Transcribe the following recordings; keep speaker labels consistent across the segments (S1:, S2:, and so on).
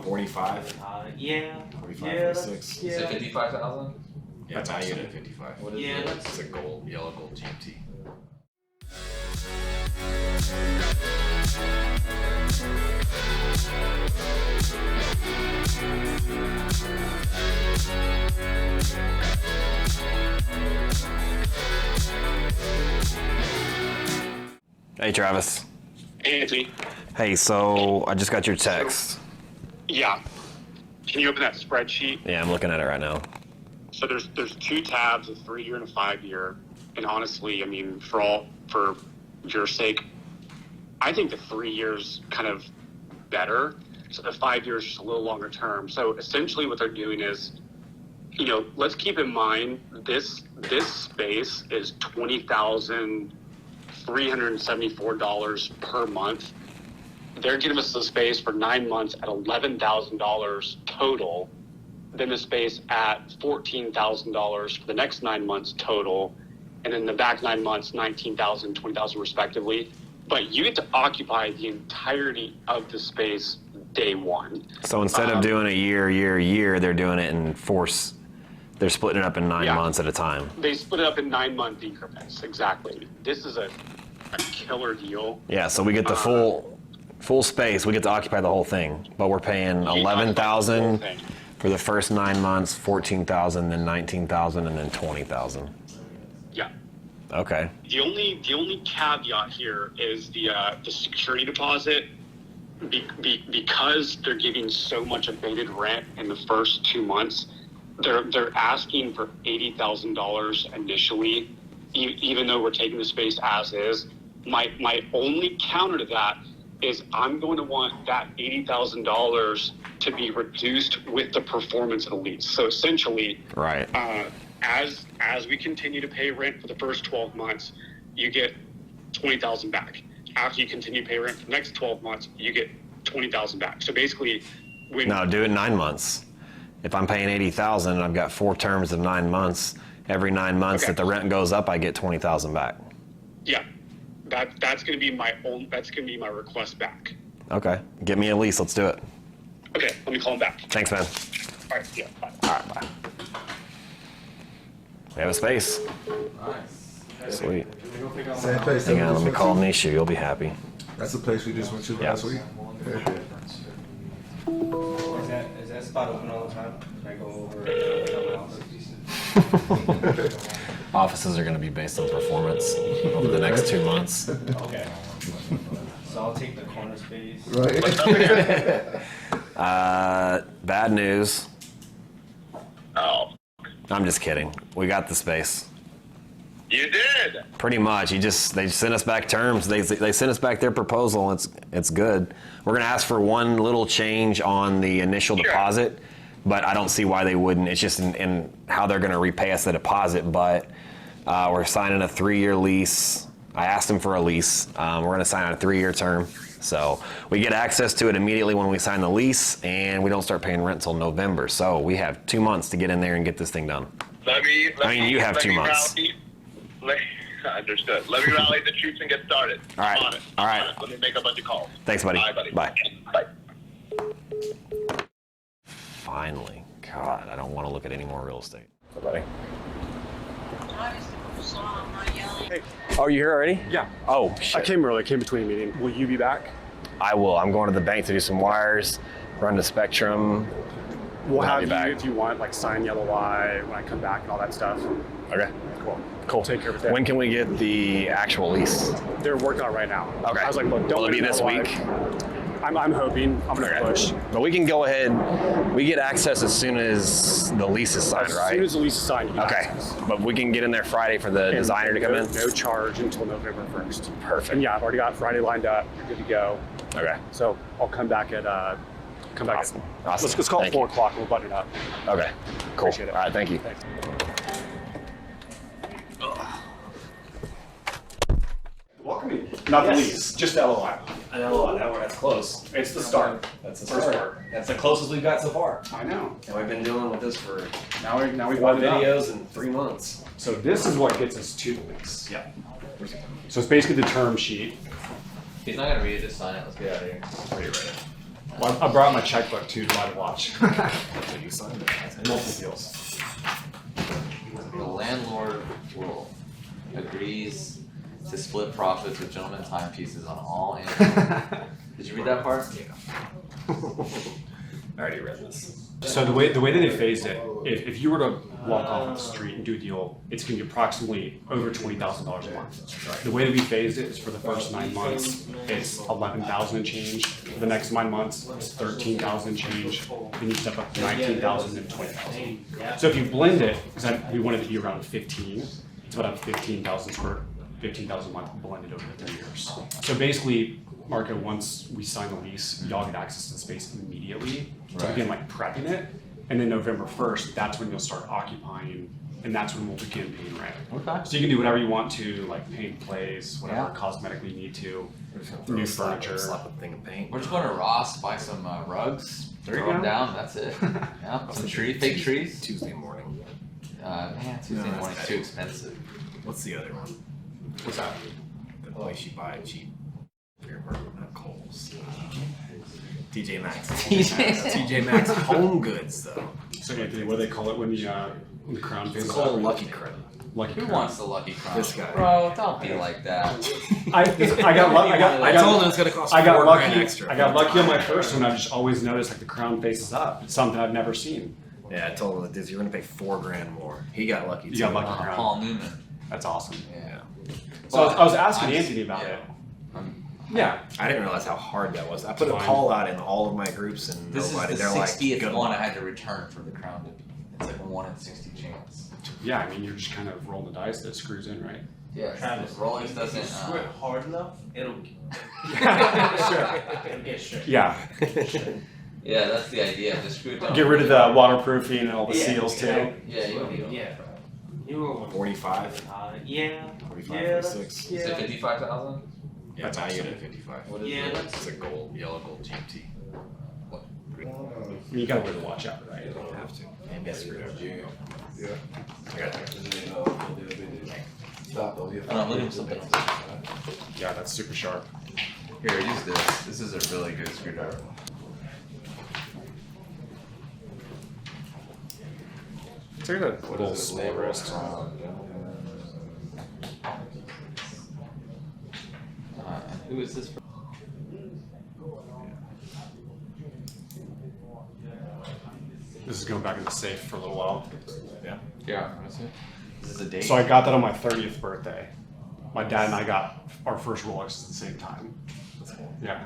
S1: about 45?
S2: Yeah.
S1: 45, 46.
S3: Is it 55,000?
S1: Yeah, that's how you get it at 55.
S3: What is
S2: Yeah,
S3: it?
S2: that's
S1: It's a gold, yellow gold GMT.
S4: Hey, Travis.
S5: Hey, Anthony.
S4: Hey, so I just got your text.
S5: Yeah. Can you open that spreadsheet?
S4: Yeah, I'm looking at it right now.
S5: So there's two tabs, a 3-year and a 5-year. And honestly, I mean, for your sake, I think the 3 years kind of better. So the 5 years is a little longer term. So essentially what they're doing is, you know, let's keep in mind this space is $20,374 per month. They're giving us the space for 9 months at $11,000 total. Then the space at $14,000 for the next 9 months total. And then the back 9 months, $19,000, $20,000 respectively. But you get to occupy the entirety of the space day one.
S4: So instead of doing a year, they're doing it in force. They're splitting it up in 9 months at a time.
S5: They split it up in 9-month increments, exactly. This is a killer deal.
S4: Yeah, so we get the full space. We get to occupy the whole thing, but we're paying $11,000 for the first 9 months, $14,000, then $19,000, and then $20,000.
S5: Yeah.
S4: Okay.
S5: The only caveat here is the security deposit. Because they're giving so much abated rent in the first 2 months, they're asking for $80,000 initially, even though we're taking the space as is. My only counter to that is I'm going to want that $80,000 to be reduced with the performance of the lease. So essentially,
S4: right.
S5: As we continue to pay rent for the first 12 months, you get $20,000 back. After you continue to pay rent for the next 12 months, you get $20,000 back. So basically,
S4: No, do it 9 months. If I'm paying $80,000 and I've got 4 terms of 9 months, every 9 months that the rent goes up, I get $20,000 back.
S5: Yeah, that's going to be my request back.
S4: Okay, get me a lease. Let's do it.
S5: Okay, let me call him back.
S4: Thanks, man.
S5: All right, yeah, bye.
S4: All right, bye. We have a space.
S3: Nice.
S4: Sweet.
S6: Same place.
S4: Hang on, let me call Nisha. You'll be happy.
S6: That's the place we just went to last week.
S2: Is that spot open all the time? Can I go over
S4: Offices are going to be based on performance over the next 2 months.
S2: Okay. So I'll take the corner space.
S6: Right.
S4: Bad news.
S5: Oh,
S4: I'm just kidding. We got the space.
S5: you did.
S4: Pretty much. They sent us back terms. They sent us back their proposal. It's good. We're gonna ask for one little change on the initial deposit, but I don't see why they wouldn't. It's just in how they're gonna repay us the deposit. But we're signing a 3-year lease. I asked them for a lease. We're gonna sign on a 3-year term. So we get access to it immediately when we sign the lease, and we don't start paying rent until November. So we have 2 months to get in there and get this thing done. You have 2 months.
S7: Understood. Let me rally the troops and get started.
S4: All right.
S7: On it.
S4: All right.
S7: Let me make a bunch of calls.
S4: Thanks, buddy.
S7: Bye, buddy.
S4: Bye.
S7: Bye.
S4: Finally. God, I don't want to look at any more real estate. Hey, buddy.
S8: Hey.
S4: Oh, you here already?
S8: Yeah.
S4: Oh, shit.
S8: I came early, came between a meeting. Will you be back?
S4: I will. I'm going to the bank to do some wires, run the Spectrum.
S8: We'll
S4: I'll
S8: have
S4: be
S8: you,
S4: back.
S8: if you want, like sign Yellow Eye when I come back and all that stuff.
S4: Okay.
S8: Cool. Take care of it.
S4: When can we get the actual lease?
S8: They're working on it right now.
S4: Okay.
S8: I was like, look, don't
S4: Will it
S8: wait
S4: be this
S8: Yellow
S4: week?
S8: Eye. I'm hoping. I'm going to push.
S4: But we can go ahead. We get access as soon as the lease is signed, right?
S8: As soon as the lease is signed, you get
S4: Okay.
S8: access.
S4: But we can get in there Friday for the designer to come in?
S8: No charge until November 1st.
S4: Perfect.
S8: And yeah, I've already got Friday lined up. You're good to go.
S4: Okay.
S8: So I'll come back at
S4: Awesome.
S8: Let's call it
S4: Thank
S8: 4
S4: you.
S8: o'clock and we'll button it up.
S4: Okay. Cool.
S8: Appreciate it.
S4: All right. Thank you.
S8: Thanks. Welcoming. Not the lease, just the LOI.
S9: I know, that's close.
S8: It's the start.
S9: That's the
S8: First
S9: start.
S8: part.
S9: That's the closest we've got so far.
S8: I know.
S9: And we've been dealing with this for
S8: Now we
S9: 4
S8: button it up.
S9: videos in 3 months.
S8: So this is what gets us to the lease.
S9: Yeah.
S8: So it's basically the term sheet.
S3: He's not gonna read it, just sign it. Let's get out of here.
S9: Pretty right.
S8: Well, I brought my checkbook too to buy the watch.
S1: So you signed it.
S8: Multiple deals.
S3: The landlord will agrees to split profits with gentleman timepieces on all annual. Did you read that part?
S1: Yeah. I already read this.
S8: So the way that they phased it, if you were to walk off the street and do a deal, it's going to be approximately over $20,000 a month. The way that we phased it is for the first 9 months, it's 11,000 and change. For the next 9 months, it's 13,000 and change. Then you step up to 19,000 and 20,000. So if you blend it, because we wanted it to be around 15, it's about 15,000 a month blended over the 3 years. So basically, Marco, once we sign the lease, y'all get access to the space immediately to begin like prepping it. And then November 1st, that's when you'll start occupying, and that's when we'll begin paying rent.
S3: Okay.
S8: So you can do whatever you want to, like paint plays, whatever cosmetically you need to, new furniture.
S1: Slap a thing of paint.
S3: We're just going to Ross, buy some rugs,
S8: There you
S3: throw them
S8: go.
S3: down, that's it. Yeah, some fake trees.
S1: Tuesday morning.
S3: Man, Tuesday
S1: that's
S3: morning's
S1: bad.
S3: too expensive.
S1: What's the other one?
S8: What's that?
S1: The place you buy cheap beer bourbon at Kohl's. TJ Maxx. TJ Maxx Home Goods though.
S8: So Anthony, what do they call it when the crown
S1: It's
S8: phases
S1: called
S8: out?
S1: Lucky Credit.
S8: Lucky
S3: Who
S8: crown.
S3: wants the Lucky Crown?
S1: This guy.
S3: Bro, don't be like that.
S8: I
S1: told him it's gonna cost
S8: I got
S1: $4
S8: lucky.
S1: grand extra.
S8: I got lucky on my first one. I've just always noticed like the crown faces up. It's something I've never seen.
S1: Yeah, I told him that you're gonna pay $4 grand more. He got lucky too.
S8: You got lucky crown.
S3: Paul Newman.
S8: That's awesome.
S3: Yeah.
S8: So I was asking
S3: I'm-
S8: Anthony about
S3: yeah.
S8: it. Yeah.
S1: I didn't realize how hard that was. I put a
S8: Fine.
S1: call out in all of my groups and
S3: This
S1: nobody.
S3: is the
S1: They're like,
S3: 60th
S1: good
S3: one I
S1: luck.
S3: had to return for the crown to be. It's like a 1 in 60 chance.
S8: Yeah, I mean, you're just kind of rolling the dice that it screws in, right?
S3: Yeah,
S2: Travis,
S3: Rolex doesn't.
S2: If you screw it hard enough, it'll get straight.
S8: Yeah.
S3: Yeah, that's the idea. Just screw it down.
S8: Get rid of the waterproofing and all the seals too.
S3: Yeah, you do.
S2: Yeah. You were
S1: 45.
S2: Yeah.
S1: 45,
S2: Yeah,
S1: 46.
S3: Is it 55,000?
S1: Yeah,
S8: That's
S1: I get
S8: awesome.
S1: it 55.
S3: What is
S2: Yeah,
S3: it?
S2: that's
S1: It's a gold, yellow gold GMT.
S8: I mean, you gotta wear the watch out, right?
S1: You don't have to. And get screwed over.
S6: Yeah.
S1: I got it.
S3: I'm looking for something.
S8: Yeah, that's super sharp.
S3: Here, use this. This is a really good screwdriver.
S8: It's like a little small wrist.
S3: Who is this for?
S8: This is going back in the safe for a little while.
S1: Yeah.
S3: Yeah, let's see. Is this a date?
S8: So I got that on my 30th birthday. My dad and I got our first Rolex at the same time.
S1: That's cool.
S8: Yeah.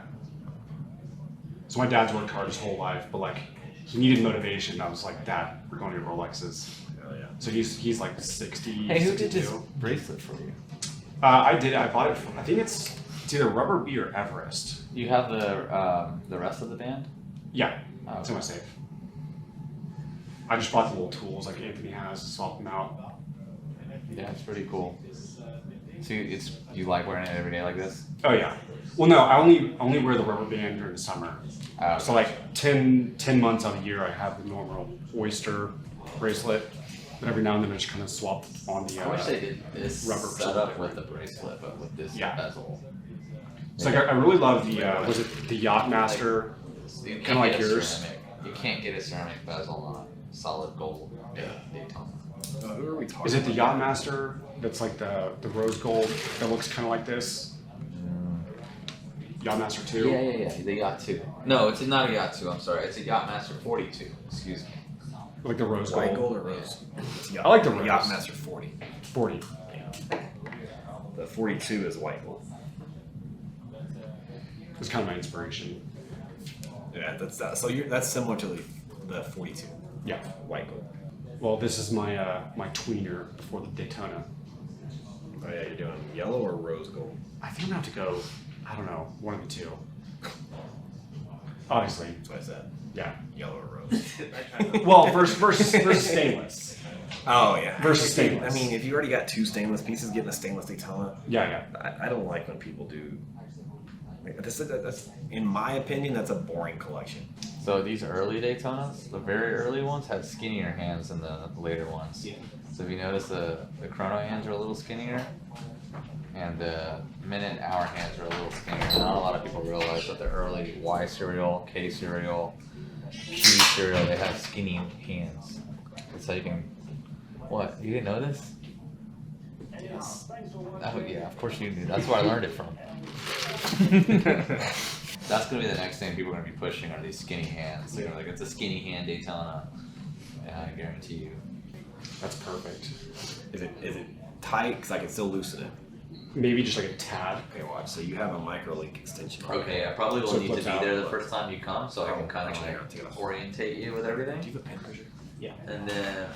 S8: So my dad's worked hard his whole life, but like he needed motivation. I was like, Dad, we're going to get Rolexes.
S1: Oh yeah.
S8: So he's like 60.
S3: Hey, who did this
S8: 62.
S3: bracelet for you?
S8: I did it. I bought it from. I think it's either Rubber Bee or Everest.
S3: You have the rest of the band?
S8: Yeah,
S3: Oh,
S8: it's in my safe. I just bought the little tools like Anthony has to swap them out.
S3: Yeah, it's pretty cool. So you like wearing it every day like this?
S8: Oh yeah. Well, no, I only wear the rubber band during the summer.
S3: Oh,
S8: So like 10 months out of the year, I have the normal oyster bracelet, but every now and then I just kind of swap on the.
S3: I wish they did this
S8: rubber
S3: setup with the bracelet, but with this
S8: Yeah.
S3: bezel.
S8: So like I really love the was it the Yachtmaster?
S3: You can't
S8: Kinda like
S3: get a
S8: yours.
S3: ceramic. You can't get a ceramic bezel on solid gold Daytona.
S1: Who are we talking
S8: Is it the
S1: about?
S8: Yachtmaster that's like the rose gold that looks kind of like this? Yachtmaster 2?
S3: Yeah. The Yacht 2. No, it's not a Yacht 2. I'm sorry. It's a Yachtmaster 42. Excuse me.
S8: Like the rose
S1: White
S8: gold.
S1: gold or rose? It's
S8: I like the rose.
S1: Yachtmaster 40.
S8: 40.
S1: The 42 is white gold.
S8: It's kind of my inspiration.
S1: Yeah, that's that. So that's similar to the 42.
S8: Yeah.
S1: White gold.
S8: Well, this is my my tweener for the Daytona.
S1: Oh yeah, you're doing yellow or rose gold?
S8: I think I'm gonna have to go. I don't know, one of the two. Obviously,
S1: That's what I said.
S8: yeah.
S1: Yellow or rose?
S8: Well, versus stainless.
S1: Oh yeah.
S8: Versus
S1: If you-
S8: stainless.
S1: I mean, if you already got 2 stainless pieces, getting a stainless Daytona,
S8: Yeah.
S1: I don't like when people do. Like, that's in my opinion, that's a boring collection.
S3: So these early Daytonas, the very early ones, had skinnier hands than the later ones.
S2: Yeah.
S3: So if you notice, the chrono hands are a little skinnier. and the minute hour hands are a little skinnier. Not a lot of people realize that the early Y cereal, K cereal, Q cereal, they have skinny hands. That's how you can. What? You didn't know this?
S1: Yes.
S3: Oh yeah, of course you knew. That's where I learned it from. That's gonna be the next thing people are gonna be pushing are these skinny hands. They're like, it's a skinny hand Daytona. Yeah, I guarantee you.
S8: That's perfect.
S1: Is it tight? Because I can still loosen it.
S8: Maybe just like a tad.
S1: Okay, watch. So you have a micro link extension.
S3: Okay, I probably will
S8: So it
S3: need to be
S8: flips out.
S3: there the first time you come, so I can kind of
S1: Actually,
S3: like
S1: I'll take it off.
S3: orientate you with everything.
S1: Do you have a pen pusher?
S3: And then,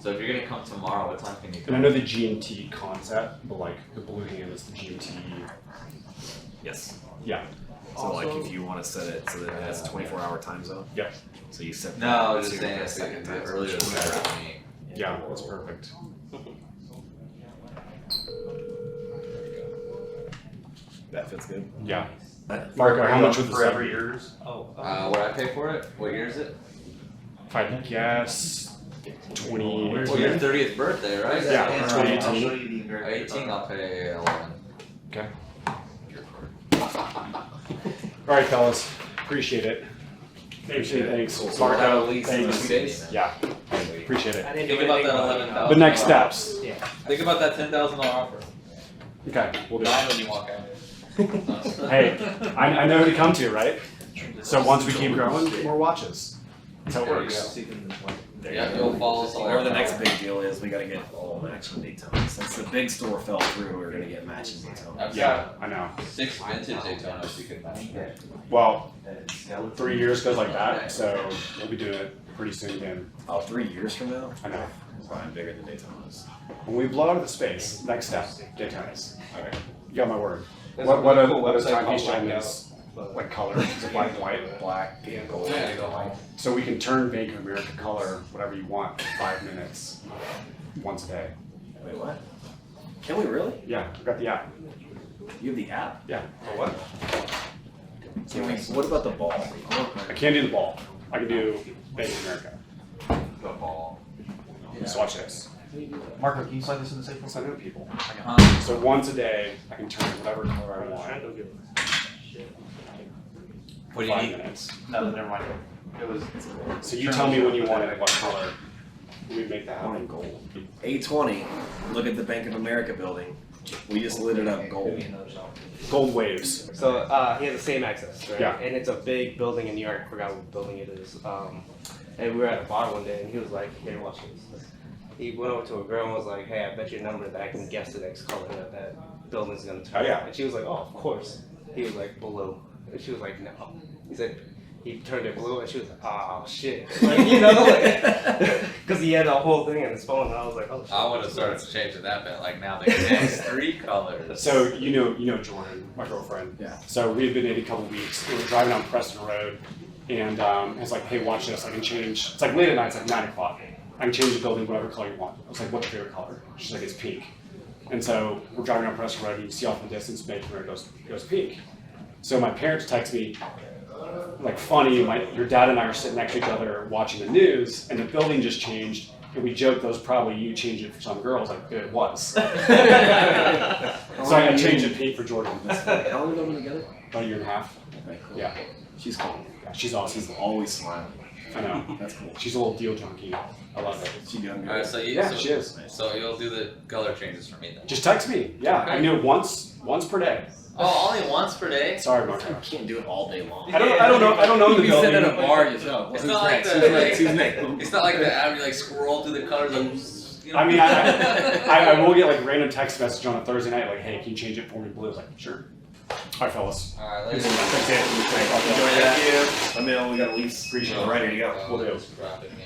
S3: so if you're gonna come tomorrow, what time can you
S8: And I
S3: come?
S8: know the GMT concept, but like the blue hand is the GMT.
S1: Yes.
S8: Yeah.
S1: So like if you want to set it so that it has 24-hour time zone.
S8: Yep.
S1: So you set.
S3: No, I was
S1: so
S3: just
S1: you
S3: saying
S1: get a
S3: it's
S1: second
S3: the
S1: time zone.
S3: earlier the better for me.
S8: Yeah, that's perfect.
S1: That fits good.
S8: Yeah. Marco, how much would the
S2: Forever
S8: sub-
S2: yours. Oh.
S3: What I pay for it? What year is it?
S8: If I had to guess, 20.
S3: Well, your 30th birthday, right?
S8: Yeah,
S2: I'll
S8: 2018.
S2: show you the American
S3: 18, I'll pay 11.
S8: Okay. All right, fellas. Appreciate it. Appreciate it. Thanks. Marco,
S3: Lease
S8: thanks.
S3: days.
S8: Yeah. Appreciate it.
S3: Think about that $11,000.
S8: The next steps.
S2: Yeah.
S3: Think about that $10,000 offer.
S8: Okay, we'll do
S3: Nine
S8: it.
S3: when you walk out.
S8: Hey, I know who to come to, right? So once we keep growing, more watches. That's how it works.
S3: Yeah, you'll follow us all.
S1: Whatever the next big deal is, we got to get all matching Daytonas. Since the big store fell through, we're gonna get matching Daytonas.
S3: I've
S8: Yeah,
S3: got
S8: I know.
S3: 6 vintage Daytonas you could match.
S8: Well, 3 years goes like that, so we'll be doing it pretty soon again.
S1: Oh, 3 years from now?
S8: I know.
S1: Fine, bigger than Daytonas.
S8: When we blow out of the space, next step, Daytonas.
S1: Okay.
S8: You got my word.
S2: There's
S8: What
S2: a
S8: a
S2: cool
S8: what a
S2: website
S8: timepiece
S2: called
S8: gentleman
S2: Blackout.
S8: is like color. Is it black and white?
S1: Black and gold.
S3: Yeah.
S8: So we can turn Bank of America color whatever you want in 5 minutes, once a day.
S1: Wait, what? Can we really?
S8: Yeah, we got the app.
S1: You have the app?
S8: Yeah.
S1: For what? Can we, what about the ball?
S8: I can't do the ball. I can do Bank of America.
S3: The ball.
S8: So watch this.
S2: Marco, can you slide this in the safe?
S8: Plus I know people.
S3: Huh?
S8: So once a day, I can turn whatever color I want.
S3: What do you
S8: 5
S3: need?
S8: minutes.
S2: No, never mind. It was.
S8: So you tell me when you want it, what color. We make that happen.
S1: Gold. 820, look at the Bank of America building. We just lit it up gold.
S8: Gold waves.
S10: So he has the same access, right?
S8: Yeah.
S10: And it's a big building in New York. I forgot what building it is. And we were at a bar one day, and he was like, "Here, watch this." He went over to a girl and was like, "Hey, I bet your number that I can guess the next color that building's gonna turn."
S8: Oh, yeah.
S10: And she was like, "Oh, of course." He was like, "Blue," and she was like, "No." He said. He turned it blue, and she was like, "Oh shit!" Like, you know, because he had the whole thing in his phone, and I was like, "Oh shit!"
S3: I would have started changing that bit. Like now the next 3 colors.
S8: So you know Jordan, my girlfriend.
S1: Yeah.
S8: So we had been dating a couple weeks. We were driving down Preston Road, and it's like, "Hey, watch this! I can change." It's like late at night. It's like 9 o'clock. I can change the building whatever color you want. I was like, "What's your favorite color?" She's like, "It's pink." And so we're driving down Preston Road, and you see off in the distance, Bank of America goes pink. So my parents text me, like funny, your dad and I are sitting next to each other watching the news, and the building just changed, and we joked that was probably you changed it for some girls, like it was. So I changed it pink for Jordan.
S1: How long have we been together?
S8: About a year and a half.
S1: Okay, cool.
S8: Yeah,
S1: She's cool.
S8: yeah, she's awesome.
S1: She's always smiling.
S8: I know.
S1: That's cool.
S8: She's a little deal junkie. I love it.
S1: She younger.
S3: Alright, so you
S8: Yeah,
S3: so,
S8: she is.
S3: so you'll do the color changes for me then.
S8: Just text me. Yeah, I do it once per day.
S3: Oh, only once per day?
S8: Sorry, Marco.
S1: You can't do it all day long.
S8: I don't know in the
S1: You can sit at
S8: building.
S1: a bar and just go,
S3: It's
S1: who's
S3: not like
S1: next?
S3: the
S1: Who's next? Who's next?
S3: It's not like the average like scroll through the colors of you know.
S8: I mean, I will get like random text message on a Thursday night, like, "Hey, can you change it for me blue?" I was like, "Sure." All right, fellas.
S3: Alright, let's
S8: That's it.
S1: Enjoy that. Let me know when we got a lease.
S8: Appreciate it.
S1: Ready to go.
S8: We'll do.
S3: Graphic, man.